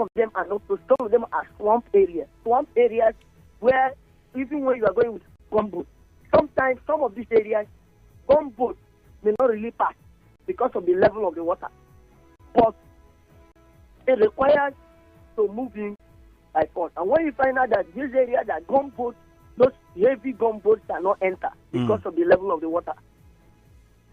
some of them are not so. Some of them are swamp areas. Swamp areas where even when you are going with gunboats, sometimes some of these areas, gunboats may not really pass because of the level of the water. But it requires to move in by force. And when you find out that this area that gunboats, those heavy gunboats cannot enter because of the level of the water,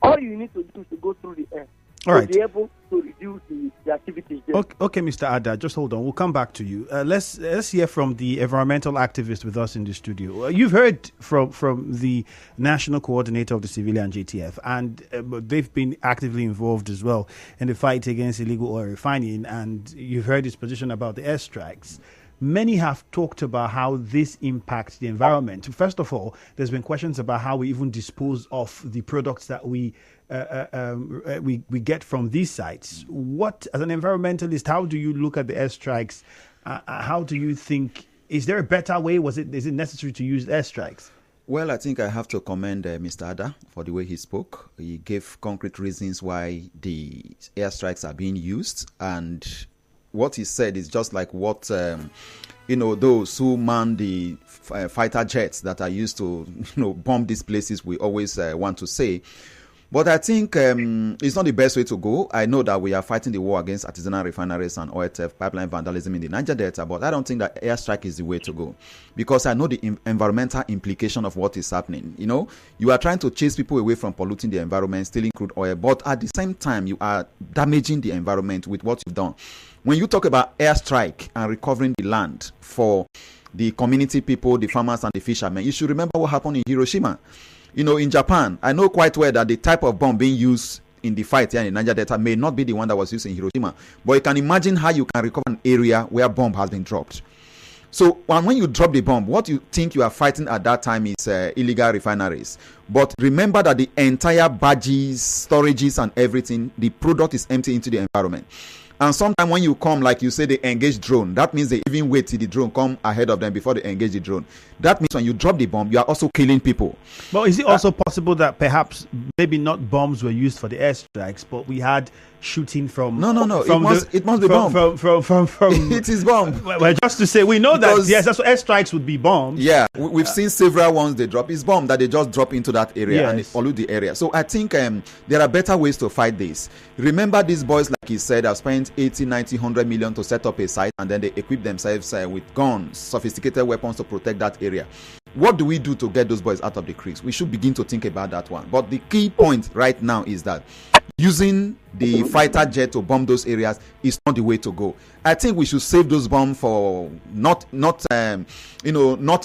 all you need to do is to go through the air. All right. Be able to reduce the activities there. Okay, Mr. Adah, just hold on. We'll come back to you. Let's hear from the environmental activist with us in the studio. You've heard from the national coordinator of the civilian JTF, and they've been actively involved as well in the fight against illegal oil refining, and you've heard his position about the airstrikes. Many have talked about how this impacts the environment. First of all, there's been questions about how we even dispose of the products that we get from these sites. What, as an environmentalist, how do you look at the airstrikes? How do you think, is there a better way? Is it necessary to use airstrikes? Well, I think I have to commend Mr. Adah for the way he spoke. He gave concrete reasons why the airstrikes are being used, and what he said is just like what those who man the fighter jets that are used to bomb these places we always want to say. But I think it's not the best way to go. I know that we are fighting the war against artisanal refineries and oil theft, pipeline vandalism in the Niger Delta, but I don't think that airstrike is the way to go, because I know the environmental implication of what is happening. You are trying to chase people away from polluting the environment, stealing crude oil, but at the same time, you are damaging the environment with what you've done. When you talk about airstrike and recovering the land for the community people, the farmers and the fishermen, you should remember what happened in Hiroshima. In Japan, I know quite well that the type of bomb being used in the fight here in Niger Delta may not be the one that was used in Hiroshima. But you can imagine how you can recover an area where a bomb has been dropped. So when you drop the bomb, what you think you are fighting at that time is illegal refineries. But remember that the entire barges, storages and everything, the product is empty into the environment. And sometimes when you come, like you say, they engage drone. That means they even wait till the drone come ahead of them before they engage the drone. That means when you drop the bomb, you are also killing people. But is it also possible that perhaps maybe not bombs were used for the airstrikes, but we had shooting from... No. It must be bomb. From it is bomb. Well, just to say, we know that, yes, that's what airstrikes would be bombs. Yeah, we've seen several ones they drop. It's bomb that they just drop into that area and they pollute the area. So I think there are better ways to fight this. Remember, these boys, like he said, have spent 80, 90, 100 million to set up a site, and then they equip themselves with guns, sophisticated weapons to protect that area. What do we do to get those boys out of the creeks? We should begin to think about that one. But the key point right now is that using the fighter jet to bomb those areas is not the way to go. I think we should save those bombs for not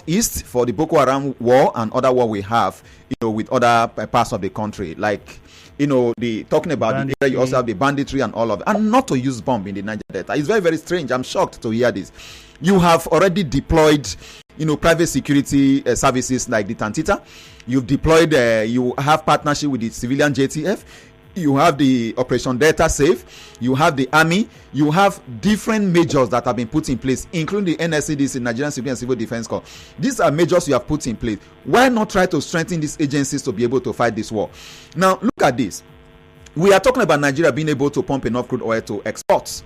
east for the Boko Haram war and other war we have, with other parts of the country. Like, the talking about banditry. The area, you also have the banditry and all of it, and not to use bomb in the Niger Delta. It's very, very strange. I'm shocked to hear this. You have already deployed, private security services like the Tantita. You've deployed, you have partnership with the civilian JTF. You have the Operation Delta Safe. You have the Army. You have different measures that have been put in place, including the NSCDC, Nigerian Civil and Civil Defense Corps. These are measures you have put in place. Why not try to strengthen these agencies to be able to fight this war? Now, look at this. We are talking about Nigeria being able to pump enough crude oil to export.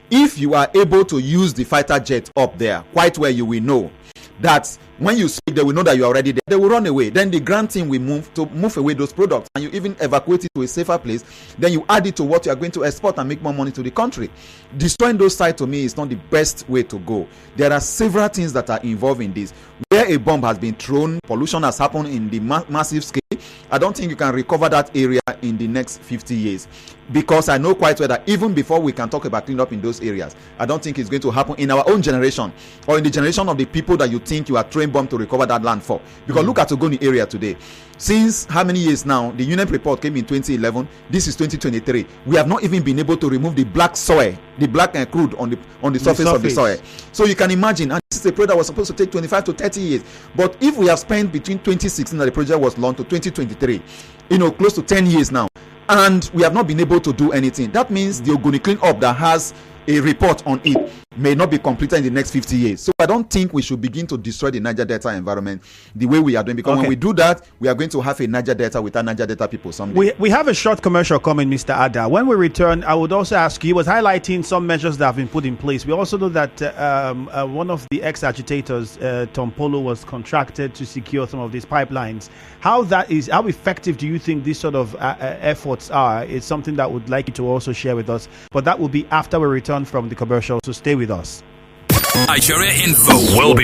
If you are able to use the fighter jet up there, quite well, you will know that when you speak, they will know that you are already there. They will run away. Then the grant team will move away those products, and you even evacuate it to a safer place. Then you add it to what you are going to export and make more money to the country. Destroying those sites, to me, is not the best way to go. There are several things that are involved in this. Where a bomb has been thrown, pollution has happened in the massive scale. I don't think you can recover that area in the next 50 years. Because I know quite well that even before we can talk about clean up in those areas, I don't think it's going to happen in our own generation or in the generation of the people that you think you are throwing bomb to recover that land for. Because look at Ogoni area today. Since how many years now? The UNEP report came in 2011. This is 2023. We have not even been able to remove the black soil, the black crude on the surface of the soil. So you can imagine, and this is a project that was supposed to take 25 to 30 years. But if we have spent between 2016 that the project was launched to 2023, close to 10 years now, and we have not been able to do anything, that means the Ogoni clean up that has a report on it may not be completed in the next 50 years. So I don't think we should begin to destroy the Niger Delta environment the way we are doing, because when we do that, we are going to have a Niger Delta without Niger Delta people someday. We have a short commercial coming, Mr. Adah. When we return, I would also ask you, he was highlighting some measures that have been put in place. We also know that one of the ex-agitators, Tom Polo, was contracted to secure some of these pipelines. How effective do you think these sort of efforts are? It's something that would like you to also share with us. But that will be after we return from the commercial, so stay with us. Nigeria Info will be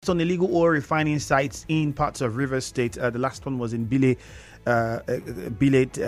on illegal oil refining sites in parts of Rivers State. The last one was in Bile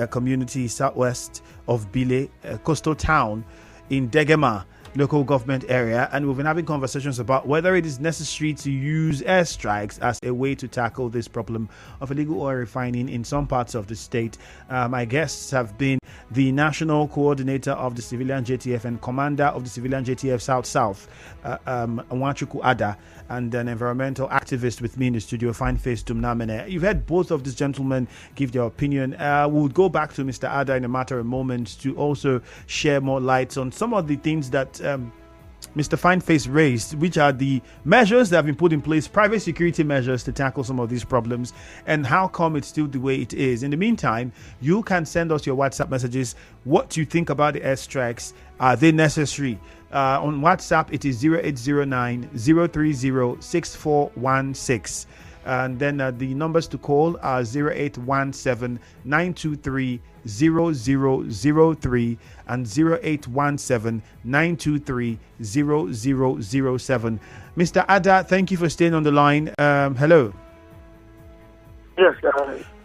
community southwest of Bile, coastal town in Degema local government area, and we've been having conversations about whether it is necessary to use airstrikes as a way to tackle this problem of illegal oil refining in some parts of the state. My guests have been the national coordinator of the civilian JTF and commander of the civilian JTF South, Nwachukwu Adah, and an environmental activist with me in the studio, Fyne Dumnamene. You've heard both of these gentlemen give their opinion. We'll go back to Mr. Adah in a matter of moments to also share more light on some of the things that Mr. Fyne raised, which are the measures that have been put in place, private security measures to tackle some of these problems, and how come it's still the way it is. In the meantime, you can send us your WhatsApp messages. What do you think about the airstrikes? Are they necessary? On WhatsApp, it is 0809 030 6416. And then the numbers to call are 0817 923 0003 and 0817 923 0007. Mr. Adah, thank you for staying on the line. Hello. Yes.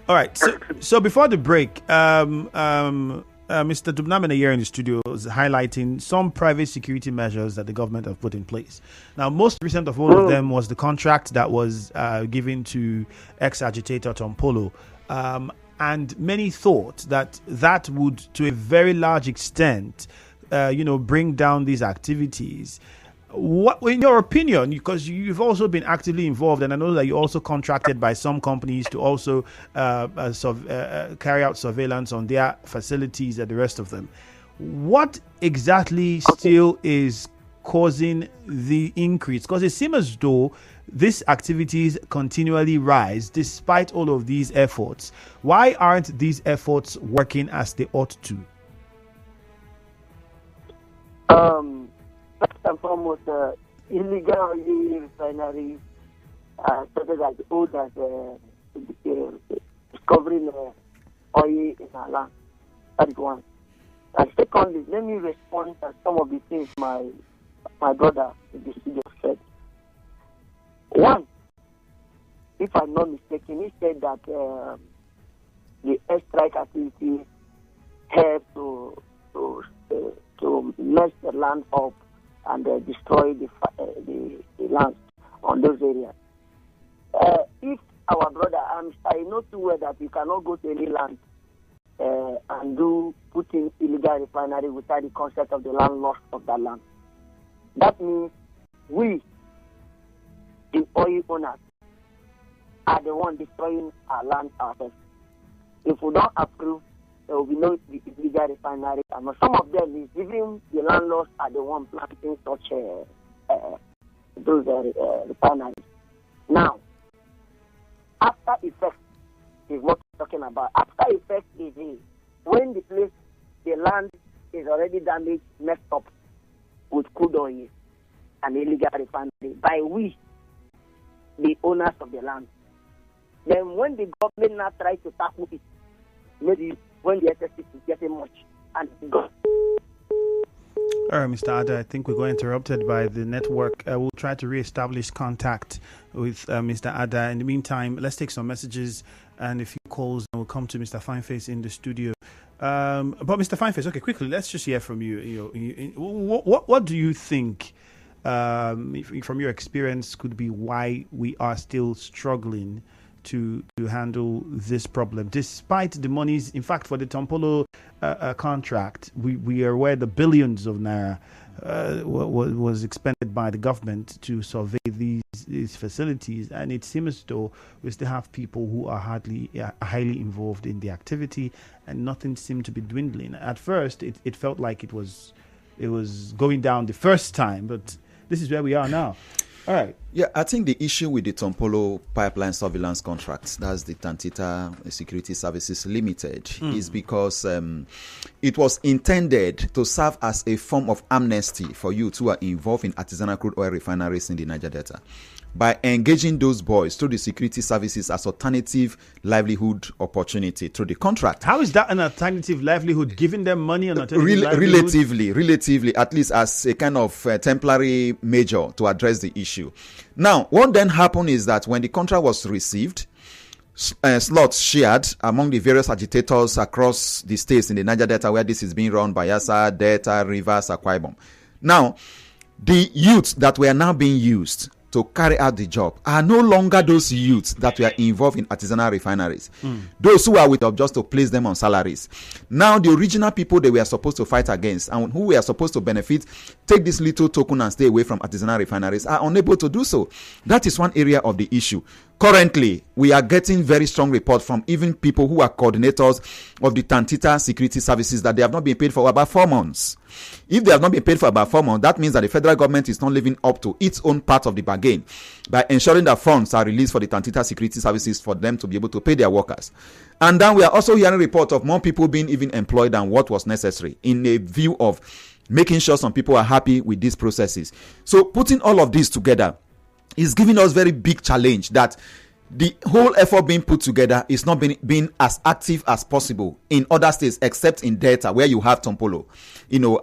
All right. So before the break, Mr. Dumnamene here in the studio is highlighting some private security measures that the government have put in place. Now, most recent of all of them was the contract that was given to ex-agitator Tom Polo. And many thought that that would, to a very large extent, bring down these activities. What, in your opinion, because you've also been actively involved, and I know that you also contracted by some companies to also carry out surveillance on their facilities and the rest of them, what exactly still is causing the increase? Because it seems as though these activities continually rise despite all of these efforts. Why aren't these efforts working as they ought to? First and foremost, illegal oil refineries, such as old as discovering oil in our land. That is one. And secondly, let me respond to some of the things my brother in the studio said. One, if I'm not mistaken, he said that the airstrike activity help to mess the land up and destroy the land on those areas. If our brother, I know too well that you cannot go to any land and put in illegal refinery without the consent of the landlord of that land. That means we, the oil owners, are the one destroying our land ourselves. If we don't approve, there will be no illegal refinery. And some of them is even the landlords are the one planting such those refineries. Now, after effect is what we're talking about. After effect is when the land is already damaged, messed up with crude oil and illegal refinery by we, the owners of the land. Then when the government now tries to tackle it, maybe when the SSC is getting much and go. All right, Mr. Adah, I think we got interrupted by the network. We'll try to reestablish contact with Mr. Adah. In the meantime, let's take some messages and a few calls, and we'll come to Mr. Fyne in the studio. But Mr. Fyne, okay, quickly, let's just hear from you. What do you think, from your experience, could be why we are still struggling to handle this problem, despite the monies? In fact, for the Tompolo contract, we are aware the billions of naira was expended by the government to survey these facilities, and it seems as though we still have people who are highly involved in the activity, and nothing seemed to be dwindling. At first, it felt like it was going down the first time, but this is where we are now. All right. Yeah, I think the issue with the Tompolo pipeline surveillance contracts, that's the Tantita Security Services Limited, is because it was intended to serve as a form of amnesty for youth who are involved in artisanal crude oil refineries in the Niger Delta. by engaging those boys through the security services as alternative livelihood opportunity through the contract. How is that an alternative livelihood? Giving them money on alternative livelihood? Relatively, at least as a kind of temporary measure to address the issue. Now, what then happened is that when the contract was received, slots shared among the various agitators across the states in the Niger Delta where this is being run, Bayelsa, Delta, Rivers, Akwa Ibom. Now, the youths that were now being used to carry out the job are no longer those youths that were involved in artisanal refineries. Those who are with us just to place them on salaries. Now, the original people they were supposed to fight against and who were supposed to benefit, take this little token and stay away from artisanal refineries, are unable to do so. That is one area of the issue. Currently, we are getting very strong reports from even people who are coordinators of the Tantita security services that they have not been paid for about 4 months. If they have not been paid for about 4 months, that means that the federal government is not living up to its own part of the bargain by ensuring that funds are released for the Tantita security services for them to be able to pay their workers. And then we are also hearing reports of more people being even employed than what was necessary in a view of making sure some people are happy with these processes. So putting all of this together is giving us very big challenge that the whole effort being put together is not being as active as possible in other states except in Delta where you have Tompolo,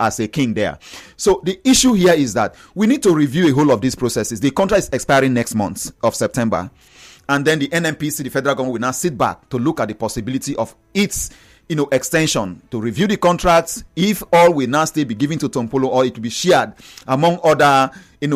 as a king there. So the issue here is that we need to review a whole of these processes. The contract is expiring next month of September, and then the NNPC, the federal government, will now sit back to look at the possibility of its extension, to review the contracts, if all will now still be given to Tompolo or it will be shared among other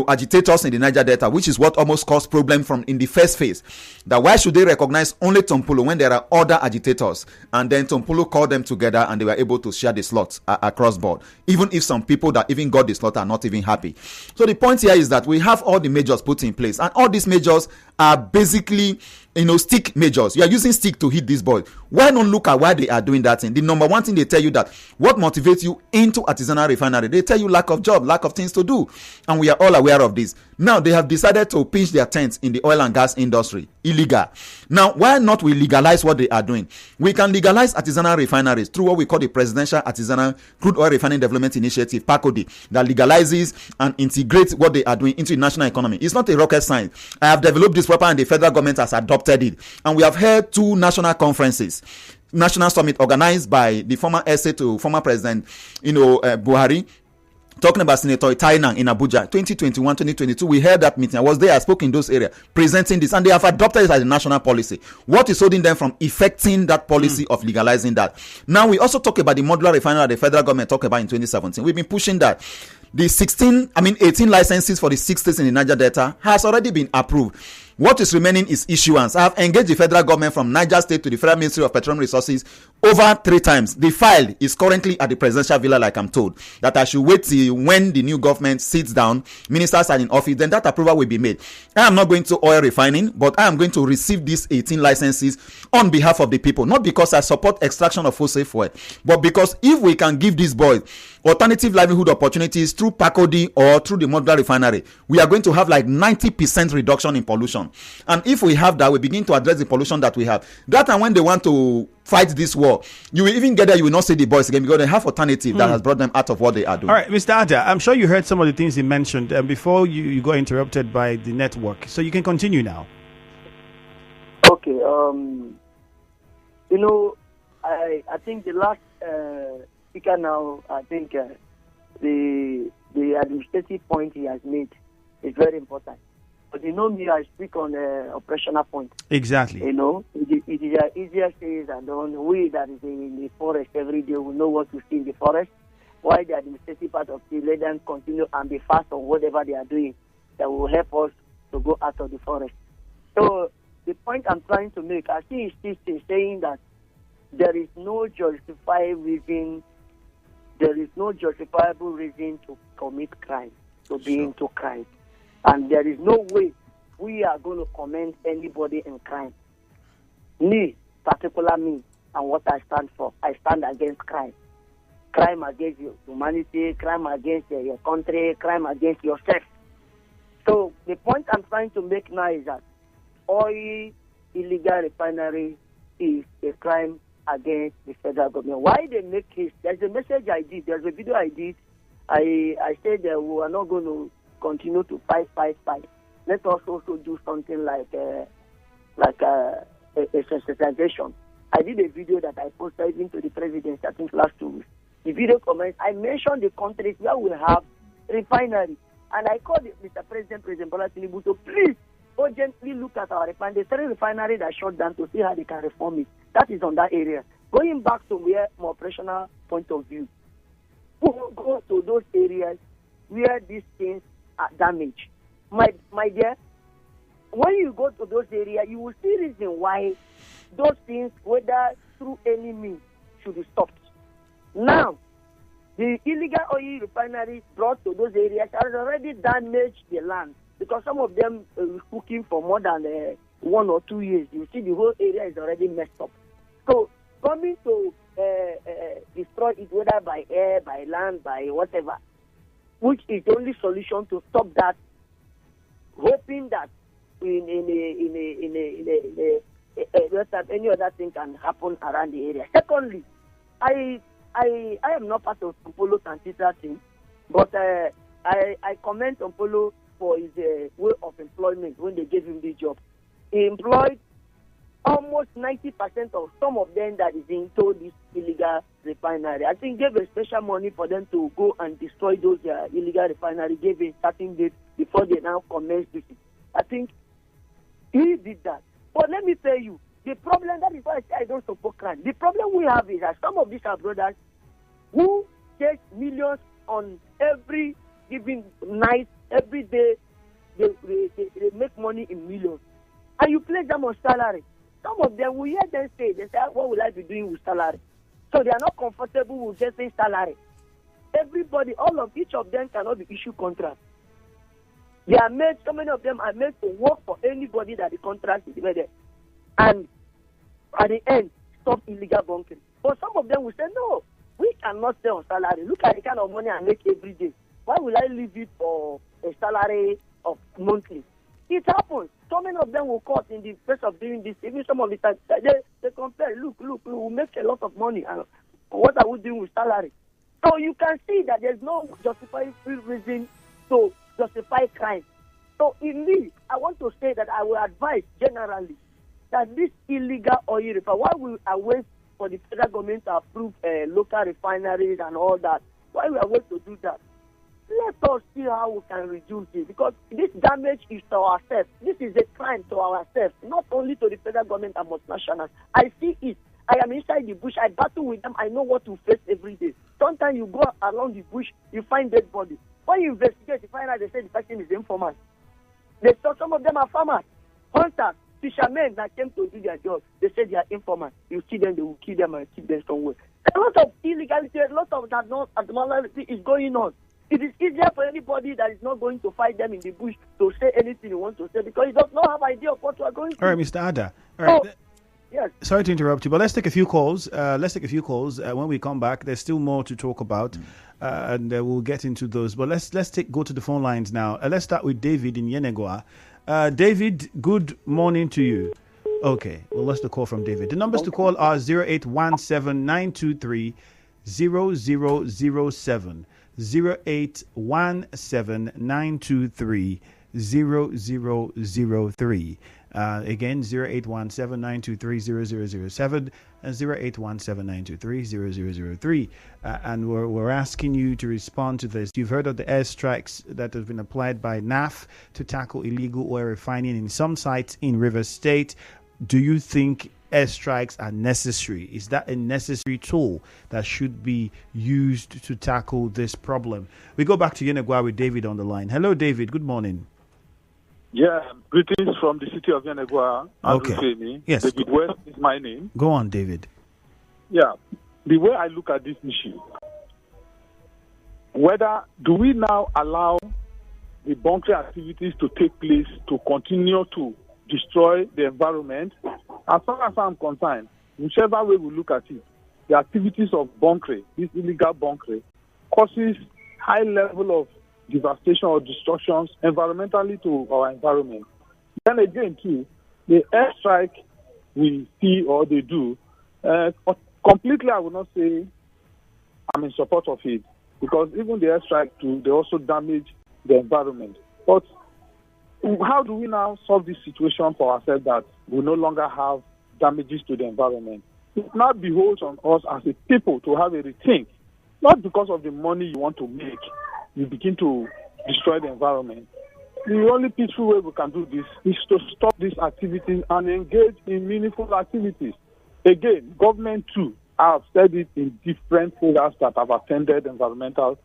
agitators in the Niger Delta, which is what almost caused problem from in the first phase. That why should they recognize only Tompolo when there are other agitators, and then Tompolo called them together and they were able to share the slots across board, even if some people that even got the slot are not even happy. So the point here is that we have all the measures put in place, and all these measures are basically stick measures. You are using stick to hit these boys. Why not look at why they are doing that thing? The number one thing they tell you that what motivates you into artisanal refinery, they tell you lack of job, lack of things to do, and we are all aware of this. Now they have decided to pitch their tents in the oil and gas industry, illegal. Now, why not we legalize what they are doing? We can legalize artisanal refineries through what we call the Presidential Artisanal Crude Oil Refining Development Initiative, PACOD, that legalizes and integrates what they are doing into the national economy. It's not a rocket science. I have developed this proper and the federal government has adopted it. And we have held 2 national conferences. National summit organized by the former SA to former President, Buhari, talking about Senator Tainan in Abuja, 2021-2022. We heard that meeting. I was there. I spoke in those areas, presenting this, and they have adopted it as a national policy. What is holding them from effecting that policy of legalizing that? Now, we also talk about the modular refinery the federal government talked about in 2017. We've been pushing that. The 18 licenses for the 6 states in the Niger Delta has already been approved. What is remaining is issuance. I have engaged the federal government from Niger State to the Federal Ministry of Petroleum Resources over 3 times. The file is currently at the presidential villa, like I'm told, that I should wait till when the new government sits down, ministers are in office, then that approval will be made. I am not going to oil refining, but I am going to receive these 18 licenses on behalf of the people, not because I support extraction of fossil fuel, but because if we can give these boys alternative livelihood opportunities through PACOD or through the modular refinery, we are going to have like 90% reduction in pollution. And if we have that, we begin to address the pollution that we have. That and when they want to fight this war, you will even get there, you will not see the boys again because they have alternative that has brought them out of what they are doing. All right, Mr. Adah, I'm sure you heard some of the things he mentioned before you got interrupted by the network. So you can continue now. Okay. I think the last speaker now, I think the administrative point he has made is very important. But me, I speak on the operational point. Exactly. It is easier said than done. We that is in the forest every day, we know what to see in the forest. Why the administrative part of the let them continue and be fast on whatever they are doing that will help us to go out of the forest. So the point I'm trying to make, I see is saying that there is no justifiable reason to commit crime, to be into crime. And there is no way we are going to commend anybody in crime. Me, particular me, and what I stand for. I stand against crime. Crime against your humanity, crime against your country, crime against yourself. So the point I'm trying to make now is that oil illegal refinery is a crime against the federal government. Why they make it? There's a message I did. There's a video I did. I said that we are not going to continue to fight. let us also do something like a sensitization. I did a video that I posted even to the president, I think last 2 weeks. The video comments, I mentioned the countries where we have refinery. And I called Mr. President Bola Tinubu to please urgently look at our refinery. The 3 refineries that shut down to see how they can reform it. That is on that area. Going back to where more operational point of view, who will go to those areas where these things are damaged? My dear, when you go to those areas, you will see reason why those things, whether through any means, should be stopped. Now, the illegal oil refineries brought to those areas has already damaged the land because some of them are cooking for more than 1 or 2 years. You see the whole area is already messed up. So coming to destroy it, whether by air, by land, by whatever, which is the only solution to stop that, hoping that any other thing can happen around the area. Secondly, I am not part of Polo's anti-trust thing, but I comment on Polo for his way of employment when they gave him the job. He employed almost 90% of some of them that is into this illegal refinery. I think gave a special money for them to go and destroy those illegal refinery, gave a starting date before they now commence this. I think he did that. But let me tell you, the problem, that is why I say I don't support crime. The problem we have is that some of these are brothers who take millions on every given night, every day, they make money in millions. And you place them on salary. Some of them, we hear them say, what will I be doing with salary? So they are not comfortable with just saying salary. Everybody, each of them cannot be issued contract. They are made, so many of them are made to work for anybody that the contract is made. And at the end, stop illegal bunkering. But some of them will say, no, we cannot stay on salary. Look at the kind of money I make every day. Why will I leave it for a salary of monthly? It happens. So many of them will cut in the place of doing this. Even some of the time, they compare, look, we make a lot of money. And what are we doing with salary? So you can see that there's no justified reason to justify crime. So in me, I want to say that I will advise generally that this illegal oil refinery, while we are waiting for the federal government to approve local refineries and all that, while we are waiting to do that, let us see how we can reduce it, because this damage is to ourselves. This is a crime to ourselves, not only to the federal government and multinationals. I see it. I am inside the bush. I battle with them. I know what to face every day. Sometimes you go along the bush, you find dead bodies. When you investigate, you find out they say the person is informal. They thought some of them are farmers, hunters, fishermen that came to do their job. They say they are informal. You see them, they will kill them and keep them somewhere. A lot of illegality, a lot of that abnormality is going on. It is easier for anybody that is not going to fight them in the bush to say anything you want to say, because he does not have idea of what you are going to do. All right, Mr. Adah. All right. Yes. Sorry to interrupt you, but let's take a few calls. When we come back, there's still more to talk about, and we'll get into those. But let's go to the phone lines now. Let's start with David in Yenagoa. David, good morning to you. Okay, we lost the call from David. The numbers to call are 0817-923-0007, 0817-923-0003. Again, 0817-923-0007 and 0817-923-0003. And we're asking you to respond to this. You've heard of the airstrikes that have been applied by NAF to tackle illegal oil refining in some sites in Rivers State. Do you think airstrikes are necessary? Is that a necessary tool that should be used to tackle this problem? We go back to Yenagoa with David on the line. Hello, David. Good morning. Yeah, greetings from the city of Yenagoa. Okay. Yes. David West is my name. Go on, David. Yeah, the way I look at this issue, whether do we now allow the bunkering activities to take place to continue to destroy the environment? As far as I'm concerned, whichever way we look at it, the activities of bunkering, this illegal bunkering, causes high level of devastation or destructions environmentally to our environment. Then again, too, the airstrike we see or they do, completely I would not say I'm in support of it, because even the airstrike too, they also damage the environment. But how do we now solve this situation for ourselves that we no longer have damages to the environment? It now beholds on us as a people to have a rethink, not because of the money you want to make, you begin to destroy the environment. The only peaceful way we can do this is to stop these activities and engage in meaningful activities. Again, government too, I have said it in different programs that have attended environmental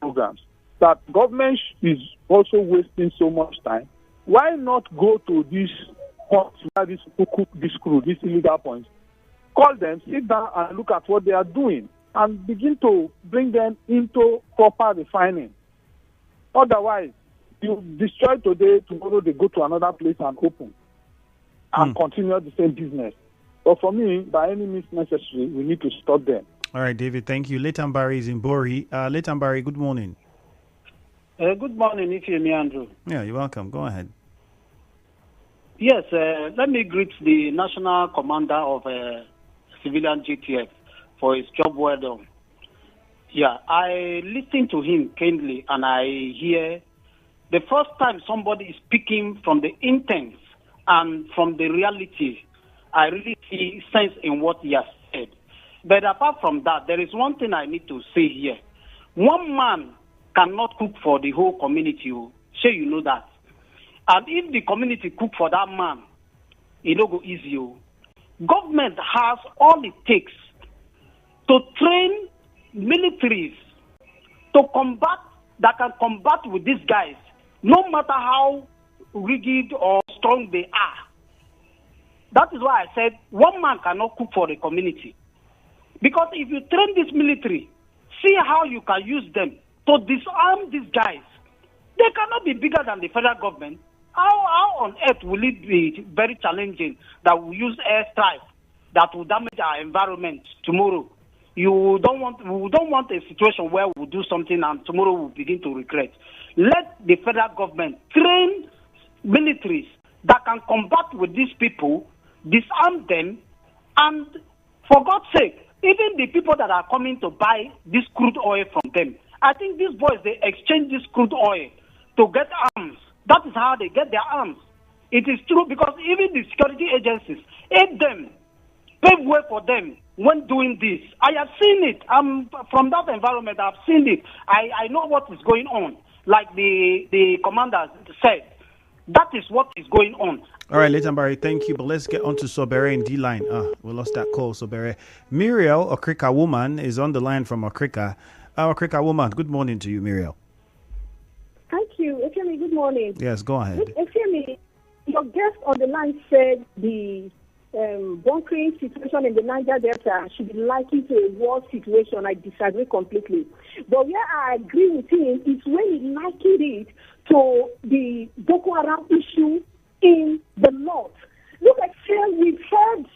programs, that government is also wasting so much time. Why not go to these points where these people cook this crude, these illegal points, call them, sit down and look at what they are doing and begin to bring them into proper refining. Otherwise, you destroy today, tomorrow they go to another place and open and continue the same business. But for me, by any means necessary, we need to stop them. All right, David, thank you. Letambari is in Bori. Letambari, good morning. Good morning, Ifeanyi Andrew. Yeah, you're welcome. Go ahead. Yes, let me greet the National Commander of Civilian GTF for his job well done. Yeah, I listen to him kindly and I hear the first time somebody is speaking from the intent and from the reality, I really see sense in what he has said. But apart from that, there is one thing I need to say here. One man cannot cook for the whole community. Sure, you know that. And if the community cook for that man, it don't go easy. Government has all it takes to train militaries to combat, that can combat with these guys, no matter how rigid or strong they are. That is why I said one man cannot cook for the community. Because if you train this military, see how you can use them to disarm these guys. They cannot be bigger than the federal government. How on earth will it be very challenging that we use airstrike that will damage our environment tomorrow? We don't want a situation where we do something and tomorrow we'll begin to regret. Let the federal government train militaries that can combat with these people, disarm them, and for God's sake, even the people that are coming to buy this crude oil from them, I think these boys, they exchange this crude oil to get arms. That is how they get their arms. It is true because even the security agencies aid them, pave way for them when doing this. I have seen it. From that environment, I've seen it. I know what is going on. Like the commander said, that is what is going on. All right, Letambari, thank you. But let's get on to Sobere in D-line. We lost that call, Sobere. Muriel, Okrika woman, is on the line from Okrika. Okrika woman, good morning to you, Muriel. Thank you. Efemi, good morning. Yes, go ahead. Efemi, your guest on the line said the bunkering situation in the Niger Delta should be likened to a war situation. I disagree completely. But where I agree with him is when he likened it to the Boko Haram issue in the north. Look, I feel we've heard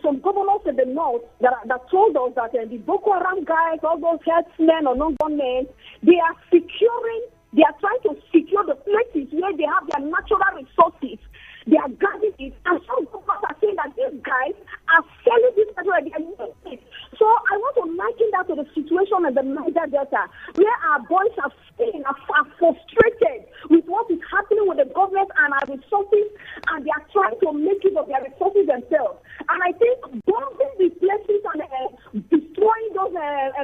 some governors in the north that told us that the Boko Haram guys, all those herdsmen or non-gun men, they are trying to secure the places where they have their natural resources. They are guarding it, and some governors are saying that these guys are selling this material. They are using it. So I want to liken that to the situation in the Niger Delta, where our boys are frustrated with what is happening with the government and our resources, and they are trying to make use of their resources themselves. And I think bombing the places and destroying those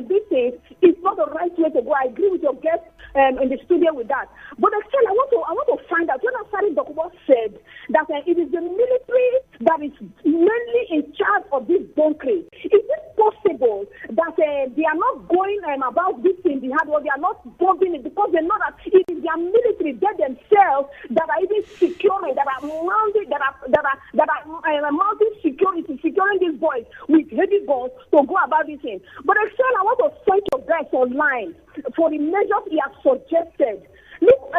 businesses is not the right way to go. I agree with your guest in the studio with that. But still, I want to find out. When Asari Dokubo said that it is the military that is mainly in charge of this bunkering, is it possible that they are not going about this in the hard work? They are not bombing it because they know that it is their military, they themselves, that are even securing, that are mounting security, securing these boys with heavy guns to go about this thing. But still, I want to thank your guys online for the measures he has suggested. Look,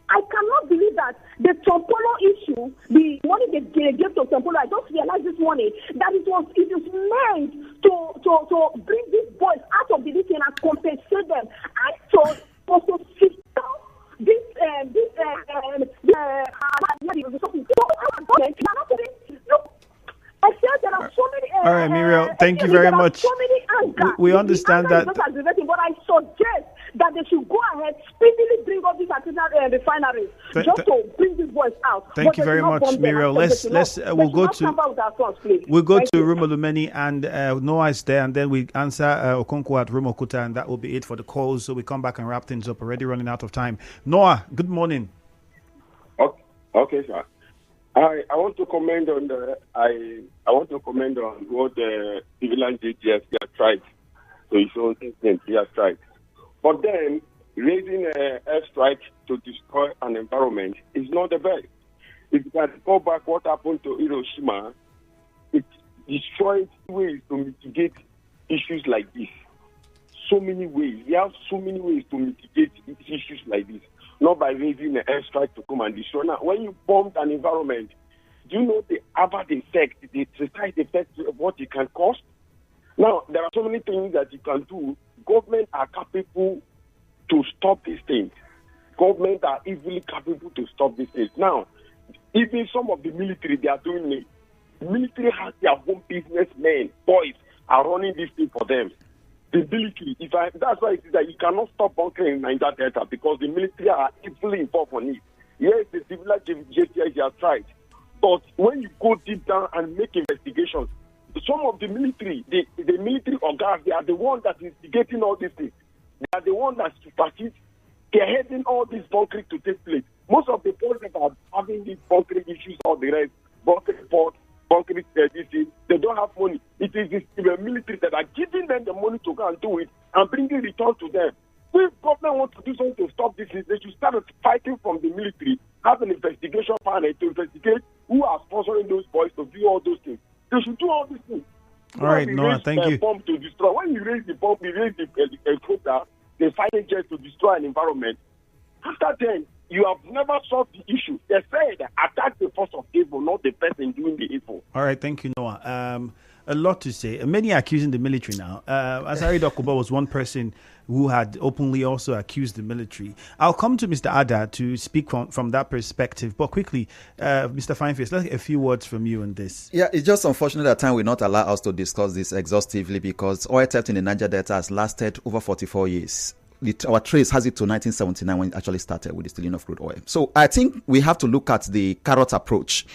I cannot believe that the Tompolo issue, the money they gave to Tompolo, I just realized this morning that it is meant to bring these boys out of the region and compensate them. I thought also this I said there are so many. All right, Muriel, thank you very much. So many we understand that. But I suggest that they should go ahead, speedily bring up these artisanal refineries just to bring these boys out. Thank you very much, Muriel. We'll go to Dumnamene, and Noah is there, and then we answer Okonkwo at Rumokuta, and that will be it for the calls. So we come back and wrap things up. Already running out of time. Noah, good morning. Okay, sir. I want to comment on what the civilian JTF has tried. So his own instance, he has tried. But then raising a airstrike to destroy an environment is not the best. If you can go back what happened to Hiroshima, it destroyed ways to mitigate issues like this. So many ways. We have so many ways to mitigate issues like this. Not by raising an airstrike to come and destroy. Now, when you bomb an environment, do you know the other effect, the side effect of what it can cause? Now, there are so many things that you can do. Government are capable to stop these things. Government are easily capable to stop these things. Now, even some of the military, they are doing it. The military has their own businessmen, boys, are running this thing for them. The military, that's why it is that you cannot stop bunkering in Niger Delta because the military are heavily involved on it. Yes, the civil JTI has tried, but when you go deep down and make investigations, some of the military, the military organs, they are the ones that is instigating all these things. They are the ones that supersede. They are heading all this bunkering to take place. Most of the ports that are having these bunkering issues, all the rest, bunkering port, bunkering services, they don't have money. It is the military that are giving them the money to go and do it and bringing return to them. So if government wants to do something to stop this, they should start fighting from the military, have an investigation panel to investigate who are sponsoring those boys to do all those things. They should do all these things. All right, Noah, thank you. Bomb to destroy. When you raise the bomb, you raise the helicopter, they fighting jet to destroy an environment. After then, you have never solved the issue. They said attack the force of evil, not the person doing the evil. All right, thank you, Noah. A lot to say. Many are accusing the military now. Asari Dokuba was one person who had openly also accused the military. I'll come to Mr. Adah to speak from that perspective. But quickly, Mr. Fyne, let's get a few words from you on this. Yeah, it's just unfortunate that time will not allow us to discuss this exhaustively because oil theft in the Niger Delta has lasted over 44 years. Our trace has it to 1979 when it actually started with the stealing of crude oil. So I think we have to look at the carrot approach.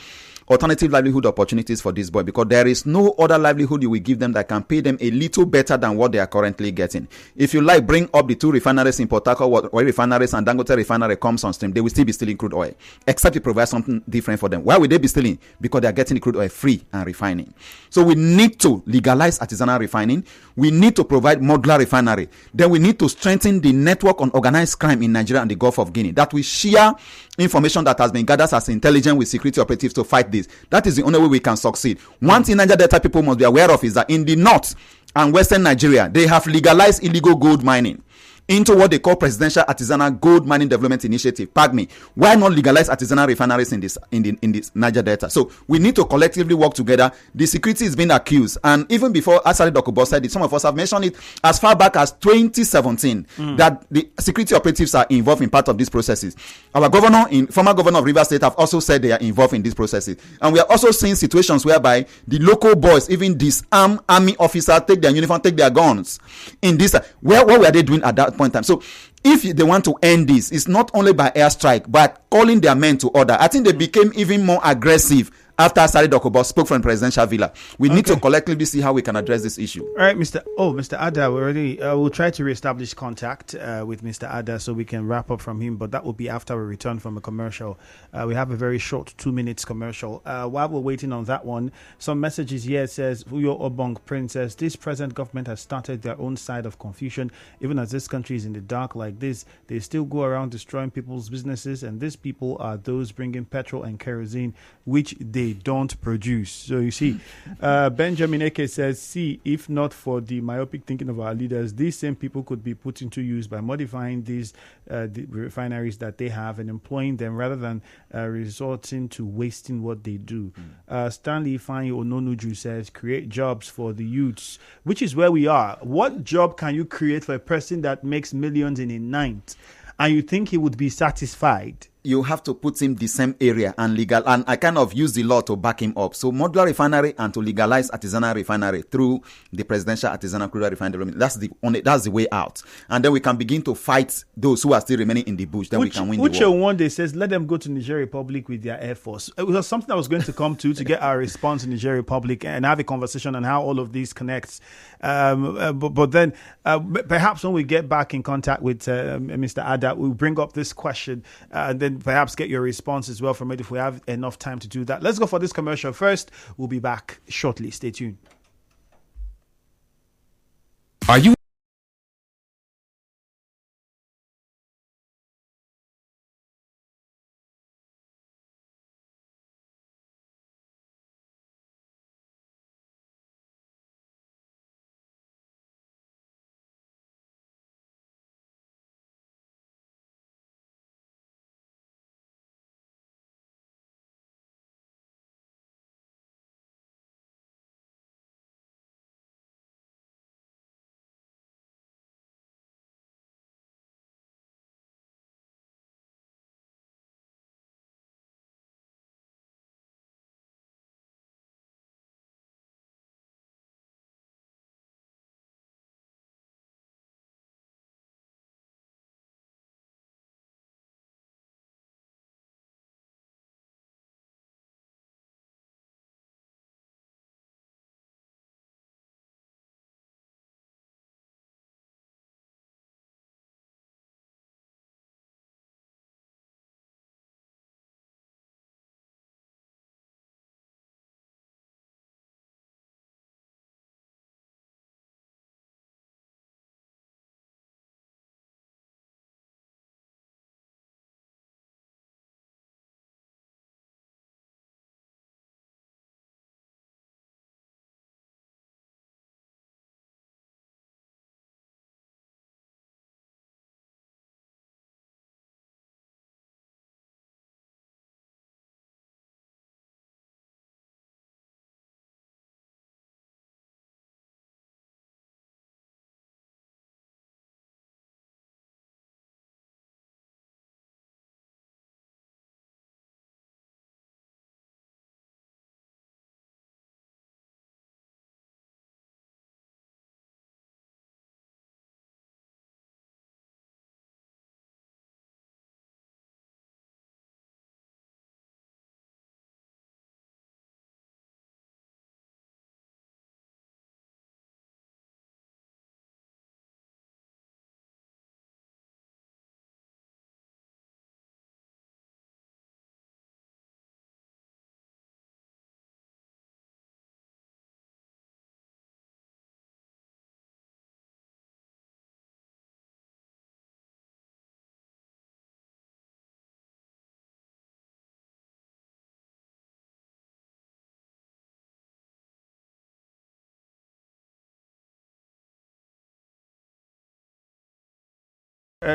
Alternative livelihood opportunities for this boy because there is no other livelihood you will give them that can pay them a little better than what they are currently getting. If you like, bring up the two refineries in Port Harcourt, oil refineries and Dangote refinery comes on stream, they will still be stealing crude oil, except you provide something different for them. Why would they be stealing? Because they are getting the crude oil free and refining. So we need to legalize artisanal refining. We need to provide modular refinery. Then we need to strengthen the network on organized crime in Nigeria and the Gulf of Guinea that we share information that has been gathered as intelligence with security operatives to fight this. That is the only way we can succeed. One thing Niger Delta people must be aware of is that in the north and western Nigeria, they have legalized illegal gold mining into what they call Presidential Artisanal Gold Mining Development Initiative, PAGMI. Why not legalize artisanal refineries in this Niger Delta? So we need to collectively work together. The security is being accused, and even before Asari Dokubo said it, some of us have mentioned it as far back as 2017 that the security operatives are involved in part of these processes. Our former governor of Rivers State have also said they are involved in these processes, and we are also seeing situations whereby the local boys even disarm army officers, take their uniform, take their guns. In this, what were they doing at that point in time? So if they want to end this, it's not only by airstrike but calling their men to order. I think they became even more aggressive after Asari Dokubo spoke from presidential villa. We need to collectively see how we can address this issue. All right, Mr. Adah, we'll try to reestablish contact with Mr. Adah so we can wrap up from him, but that will be after we return from a commercial. We have a very short 2 minutes commercial. While we're waiting on that one, some messages here says, Uyo Obong Princess, this present government has started their own side of confusion. Even as this country is in the dark like this, they still go around destroying people's businesses, and these people are those bringing petrol and kerosene, which they don't produce. So you see, Benjamin Eke says, see, if not for the myopic thinking of our leaders, these same people could be put into use by modifying these the refineries that they have and employing them rather than resorting to wasting what they do. Stanley Fyne Ononuju says, create jobs for the youths, which is where we are. What job can you create for a person that makes millions in a night and you think he would be satisfied? you have to put him the same area and legal, and I kind of use the law to back him up. So modular refinery and to legalize artisanal refinery through the presidential artisanal crude oil refinery. That's the way out. And then we can begin to fight those who are still remaining in the bush. Then we can win the war. One day says, let them go to Niger Republic with their Air Force. It was something I was going to come to get our response in Niger Republic and have a conversation on how all of these connects. But then perhaps when we get back in contact with Mr. Adah, we'll bring up this question and then perhaps get your response as well from it if we have enough time to do that. Let's go for this commercial first. We'll be back shortly. Stay tuned. Are you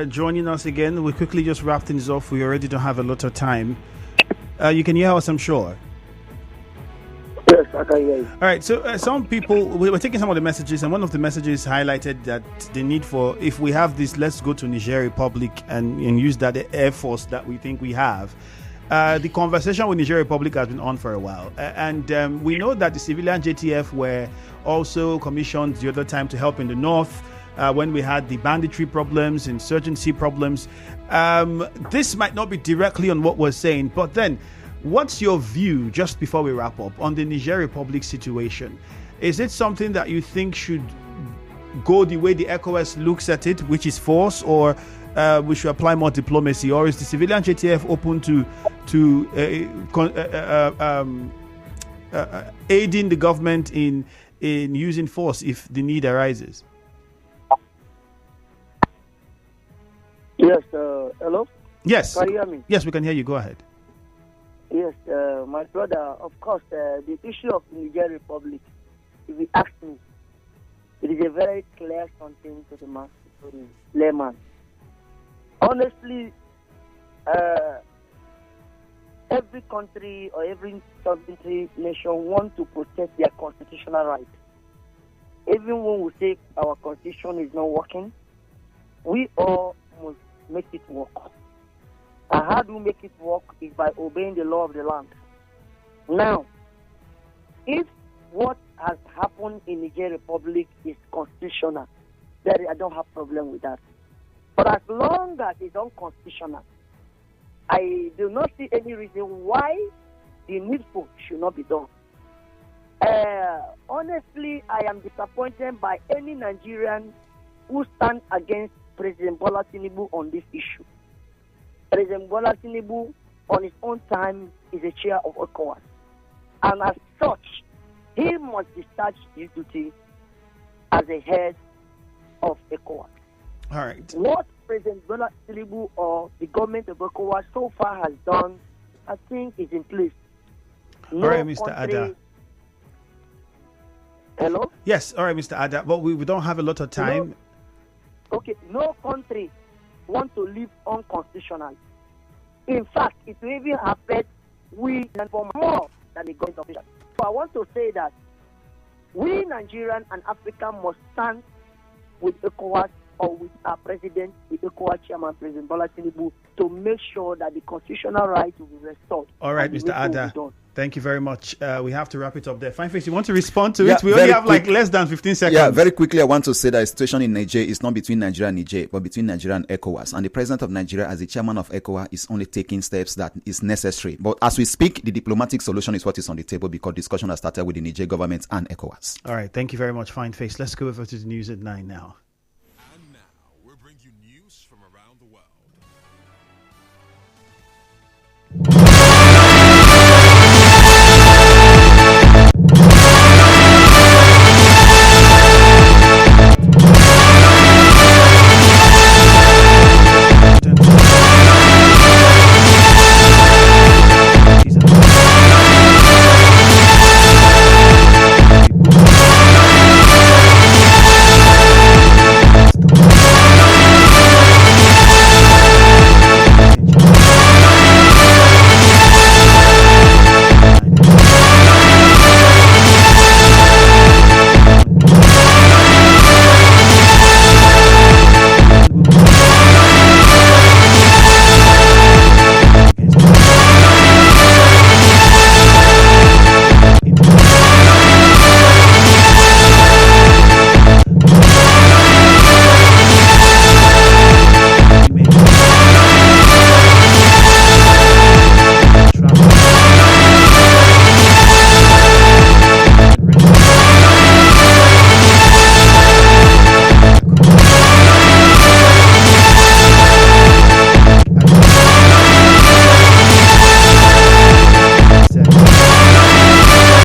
joining us again? We quickly just wrap things off. We already don't have a lot of time. You can hear us, I'm sure. Yes, I can hear you. All right, so some people, we're taking some of the messages, and one of the messages highlighted that the need for, if we have this, let's go to Niger Republic and use that Air Force that we think we have. The conversation with Niger Republic has been on for a while, and we know that the civilian JTF were also commissioned the other time to help in the north when we had the banditry problems, insurgency problems. This might not be directly on what we're saying, but then what's your view, just before we wrap up, on the Niger Republic situation? Is it something that you think should go the way the ECOWAS looks at it, which is force, or we should apply more diplomacy, or is the civilian JTF open to aiding the government in using force if the need arises? Yes, hello? Yes. Can you hear me? Yes, we can hear you. Go ahead. Yes, my brother, of course, the issue of the Niger Republic, if you ask me, it is a very clear something to the mass, to the layman. Honestly, every country or every country nation wants to protect their constitutional rights. Even when we say our constitution is not working, we all must make it work. And how do we make it work is by obeying the law of the land. Now, if what has happened in Niger Republic is constitutional, then I don't have problem with that. But as long as it's unconstitutional, I do not see any reason why the needful should not be done. Honestly, I am disappointed by any Nigerian who stand against President Bola Tinubu on this issue. President Bola Tinubu, on his own time, is a chair of ECOWAS. And as such, he must discharge his duty as a head of ECOWAS. All right. What President Bola Tinubu or the government of ECOWAS so far has done, I think, is in place. All right, Mr. Adah. Hello? Yes, all right, Mr. Adah. But we don't have a lot of time. Okay, no country want to live unconstitutional. In fact, it will even affect we and for more than the government officials. So I want to say that we Nigerian and Africa must stand with ECOWAS or with our president, the ECOWAS chairman, President Bola Tinubu, to make sure that the constitutional right will be restored. All right, Mr. Adah. Thank you very much. We have to wrap it up there. Fine Face, you want to respond to it? We only have like less than 15 seconds. Yeah, very quickly, I want to say that the situation in Niger is not between Nigeria and Niger, but between Nigeria and ECOWAS. And the president of Nigeria, as the chairman of ECOWAS, is only taking steps that is necessary. But as we speak, the diplomatic solution is what is on the table because discussion has started with the Niger government and ECOWAS. All right, thank you very much, Fine Face. Let's go over to the news at 9 now. And now, we'll bring you news from around the world.